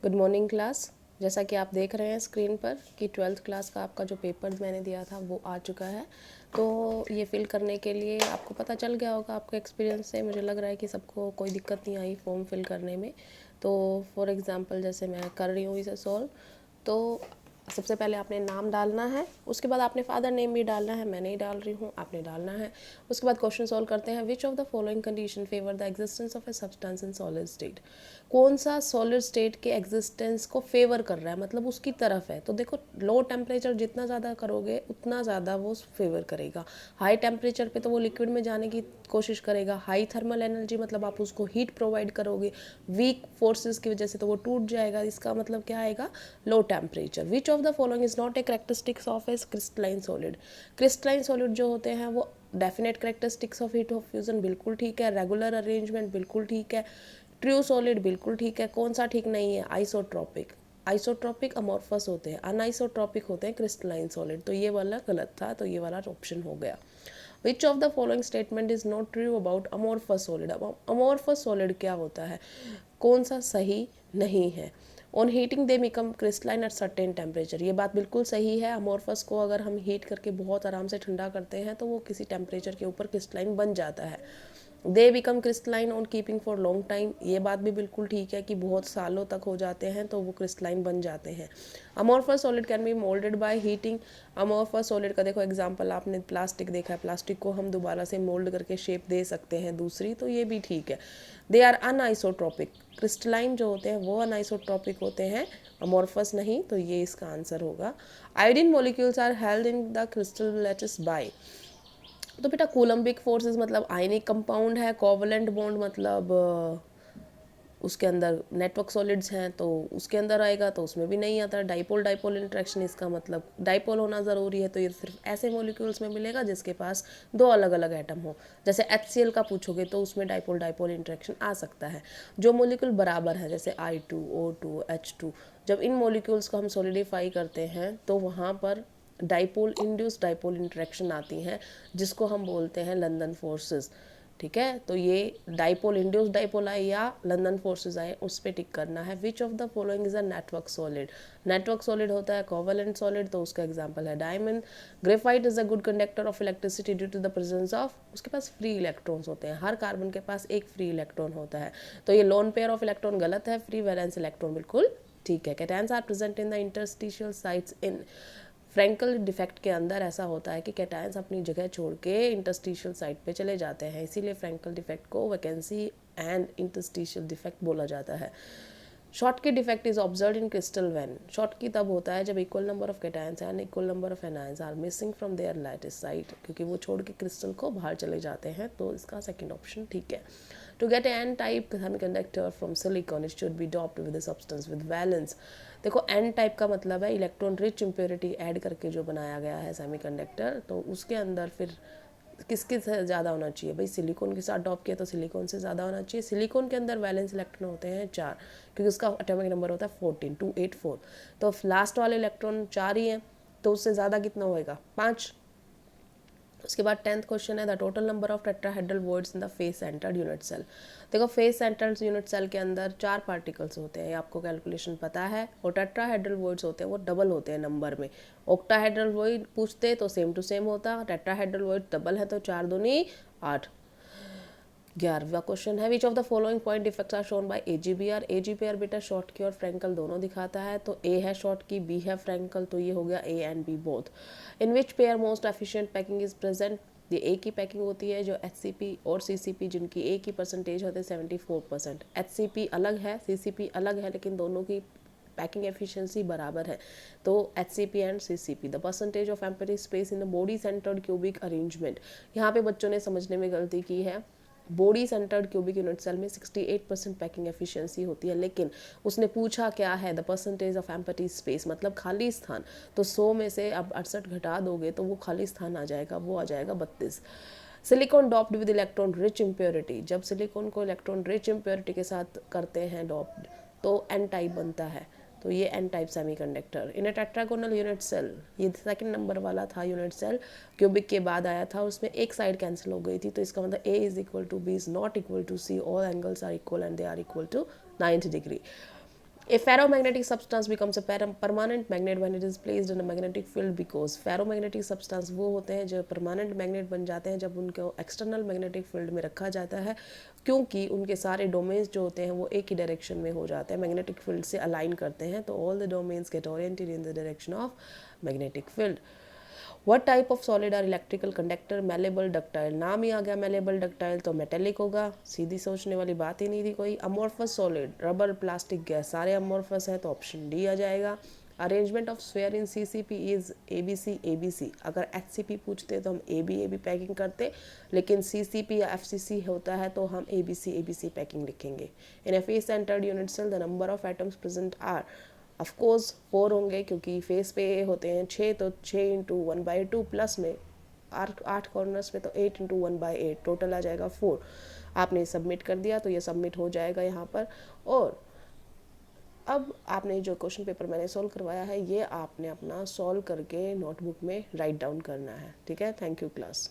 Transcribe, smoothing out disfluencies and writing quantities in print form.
Good morning class. जैसा कि आप देख रहे हैं स्क्रीन पर कि 12th क्लास का आपका जो पेपर मैंने दिया था वो आ चुका है। तो ये फिल करने के लिए आपको पता चल गया होगा, आपके एक्सपीरियंस से मुझे लग रहा है कि सबको कोई दिक्कत नहीं आई फॉर्म फिल करने में। तो फॉर एग्ज़ाम्पल जैसे मैं कर रही हूँ इसे सॉल्व, तो सबसे पहले आपने नाम डालना है, उसके बाद आपने फादर नेम भी डालना है, मैं नहीं डाल रही हूँ, आपने डालना है। उसके बाद क्वेश्चन सॉल्व करते हैं। विच of the following condition favour the existence of a substance in solid state. कौन सा सॉलिड स्टेट के एग्जिस्टेंस को फेवर कर रहा है, मतलब उसकी तरफ है। तो देखो, लो टेम्परेचर जितना ज़्यादा करोगे उतना ज़्यादा वो फेवर करेगा। हाई टेम्परेचर पे तो वो लिक्विड में जाने की कोशिश करेगा। हाई थर्मल एनर्जी मतलब आप उसको हीट प्रोवाइड करोगे, वीक फोर्सेस की वजह से तो वो टूट जाएगा। इसका मतलब क्या आएगा, low temperature. Which of the following is not a characteristics of A crystalline solid. Crystalline solid जो होते हैं वो definite characteristics of heat of fusion बिल्कुल ठीक है, रेगुलर अरेंजमेंट बिल्कुल ठीक है, ट्रू सॉलिड बिल्कुल ठीक है। कौन सा ठीक नहीं है, आइसोट्रॉपिक। आइसोट्रॉपिक अमॉर्फस होते हैं, अनआइसोट्रॉपिक होते हैं क्रिस्टलाइन सॉलिड। तो ये वाला गलत था, तो ये वाला ऑप्शन हो गया। विच of the following statement is not true about amorphous solid. अब अमॉर्फस सॉलिड क्या होता है, कौन सा सही नहीं है। On heating they become crystalline at certain temperature. ये बात बिल्कुल सही है। अमॉर्फस को अगर हम हीट करके बहुत आराम से ठंडा करते हैं तो वो किसी टेम्परेचर के ऊपर क्रिस्टलाइन बन जाता है। They become crystalline on keeping for long time. ये बात भी बिल्कुल ठीक है कि बहुत सालों तक हो जाते हैं तो वो क्रिस्टलाइन बन जाते हैं। Amorphous solid can be moulded by heating. Amorphous solid का देखो एग्जांपल, आपने प्लास्टिक देखा है, प्लास्टिक को हम दोबारा से मोल्ड करके शेप दे सकते हैं दूसरी, तो ये भी ठीक है। They are अनआइसोट्रॉपिक। क्रिस्टलाइन जो होते हैं वो अनआइसोट्रॉपिक होते हैं, अमॉर्फस नहीं, तो ये इसका आंसर होगा। Iodine molecules are held in the crystal lattice by. तो बेटा कूलम्बिक फोर्सेस मतलब आयनिक कंपाउंड है, कोवलेंट बॉन्ड मतलब उसके अंदर नेटवर्क सॉलिड्स हैं तो उसके अंदर आएगा, तो उसमें भी नहीं आता। डाइपोल डाइपोल इंटरेक्शन, इसका मतलब डाइपोल होना ज़रूरी है, तो ये सिर्फ ऐसे मॉलिक्यूल्स में मिलेगा जिसके पास दो अलग अलग एटम हो। जैसे HCl का पूछोगे तो उसमें डाइपोल डाइपोल इंटरेक्शन आ सकता है। जो मॉलिक्यूल बराबर है जैसे I2 O2 H2, जब इन मॉलिक्यूल्स को हम सॉलिडिफाई करते हैं तो वहाँ पर डाइपोल इंड्यूस डाइपोल इंटरेक्शन आती हैं, जिसको हम बोलते हैं लंदन फोर्सेस। ठीक है, तो ये डाइपोल इंड्यूस डाइपोल आए या लंदन फोर्सेस आए, उस पर टिक करना है। Which of the following is a network solid. Network solid होता है कोवेलेंट सॉलिड, तो उसका एग्जांपल है diamond. Graphite is a good conductor of electricity due to the presence of, उसके पास फ्री इलेक्ट्रॉन्स होते हैं, हर कार्बन के पास एक फ्री इलेक्ट्रॉन होता है। तो ये लोन पेयर ऑफ इलेक्ट्रॉन गलत है, फ्री वैलेंस इलेक्ट्रॉन बिल्कुल ठीक है। Cations are present in the interstitial sites in. Frenkel defect के अंदर ऐसा होता है कि कैटायंस अपनी जगह छोड़ के इंटरस्टिशियल साइट पे चले जाते हैं, इसीलिए फ्रैंकल डिफेक्ट को वैकेंसी एंड इंटरस्टिशियल डिफेक्ट बोला जाता है। Schottky defect is observe in crystal when. Schottky तब होता है जब equal number of cations and equal number of anions are missing from their lattice site, क्योंकि वो छोड़ के क्रिस्टल को बाहर चले जाते हैं, तो इसका सेकंड ऑप्शन ठीक है। To get n type semiconductor from silicon it should be doped with substance with valence. देखो एन टाइप का मतलब है इलेक्ट्रॉन रिच इम्प्योरिटी ऐड करके जो बनाया गया है सेमीकंडक्टर, तो उसके अंदर फिर किसके से ज़्यादा होना चाहिए भाई, सिलिकॉन के साथ डॉप किया तो सिलिकॉन से ज़्यादा होना चाहिए। सिलिकॉन के अंदर वैलेंस इलेक्ट्रॉन होते हैं 4, क्योंकि उसका एटॉमिक नंबर होता है 14 284, तो लास्ट वाले इलेक्ट्रॉन 4 ही हैं, तो उससे ज़्यादा कितना होएगा 5। उसके बाद 10th क्वेश्चन है the total number of tetrahedral voids in the face centred unit cell. देखो फेस सेंटर्ड यूनिट सेल के अंदर 4 पार्टिकल्स होते हैं, आपको कैलकुलेशन पता है। और टेट्राहेड्रल वॉइड्स होते हैं वो डबल होते हैं नंबर में। ऑक्टाहेड्रल वॉइड पूछते तो सेम टू सेम होता, टेट्राहेड्रल वॉइड डबल है तो 4 दूनी 8। 11वां क्वेश्चन है which of the following point defects are shown by AGBR। AGBR बेटा शॉर्ट की और फ्रैंकल दोनों दिखाता है, तो A है शॉर्ट की, B है फ्रैंकल, तो ये हो गया A and B both. In which pair most efficient packing is present. ये A की पैकिंग होती है, जो HCP और CCP जिनकी A की परसेंटेज होते हैं 74%। HCP अलग है, CCP अलग है, लेकिन दोनों की पैकिंग एफिशिएंसी बराबर है। तो HCP and CCP। The percentage of empty space in the body centred cubic arrangement. यहाँ पे बच्चों ने समझने में गलती की है। Body centred cubic unit cell में 68% पैकिंग एफिशिएंसी होती है, लेकिन उसने पूछा क्या है, the percentage of empty space मतलब खाली स्थान। तो 100 में से अब 68 घटा दोगे तो वो खाली स्थान आ जाएगा, वो आ जाएगा 32। Silicon doped with electron rich impurity. जब सिलिकॉन को इलेक्ट्रॉन रिच इम्प्योरिटी के साथ करते हैं डॉप्ड, तो एन टाइप बनता है, तो ये एन टाइप सेमीकंडक्टर। इन अ टेट्रागोनल यूनिट सेल, ये सेकंड नंबर वाला था यूनिट सेल, क्यूबिक के बाद आया था, उसमें एक साइड कैंसिल हो गई थी, तो इसका मतलब A is equal to B is not equal to C, all angles are equal and they are equal to 90 degree. A ferromagnetic substance becomes a permanent magnet when it is placed in a magnetic field because ferromagnetic substance वो होते हैं जो permanent magnet बन जाते हैं जब उनको external magnetic field में रखा जाता है, क्योंकि उनके सारे डोमेन्स जो होते हैं वो एक ही डायरेक्शन में हो जाते हैं, मैग्नेटिक फील्ड से अलाइन करते हैं, तो all the domains get oriented in the direction of magnetic field. What type of solid are electrical conductor? Malleable, ductile. नाम ही आ गया मैलेबल, डक्टाइल तो मेटेलिक होगा, सीधी सोचने वाली बात ही नहीं थी कोई। Amorphous solid, rubber, plastic, gas, सारे अमोर्फस है तो ऑप्शन डी आ जाएगा। Arrangement of sphere in CCP is ABC ABC. अगर एचसीपी पूछते तो हम एबी पैकिंग करते, लेकिन सीसीपी या एफसीसी होता है तो हम एबीसी पैकिंग लिखेंगे। In a face centred unit cell the number of atoms present are, of course 4 होंगे क्योंकि फेस पे होते हैं 6, तो 6 इंटू 1/2 प्लस में 8 कॉर्नर्स पे तो 8 इंटू 1/8 टोटल आ जाएगा 4। आपने सबमिट कर दिया तो ये सबमिट हो जाएगा यहाँ पर। और अब आपने जो क्वेश्चन पेपर मैंने सॉल्व करवाया है ये आपने अपना सॉल्व करके नोटबुक में राइट डाउन करना है, ठीक है। Thank you class.